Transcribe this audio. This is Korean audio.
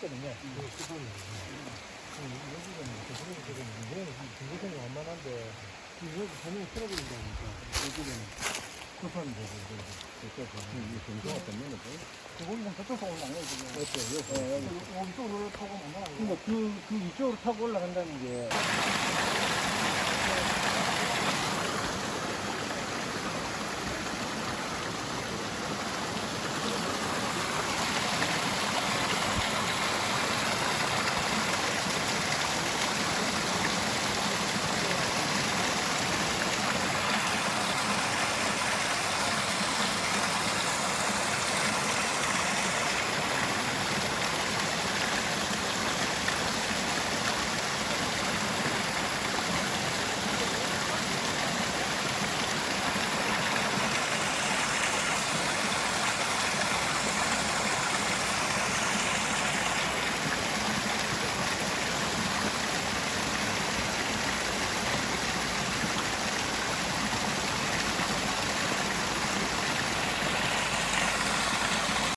거든요. 여기는 중고생이 완만한데 여기 전용이 틀어버린다니까. 여기는 급한 거고 이게 정서가 때문에 그거는 저쪽으로 올라가요 지금. 그렇죠. 여기 이쪽으로 타고 만나요. 그러니까 그 이쪽으로 타고 올라간다는 게.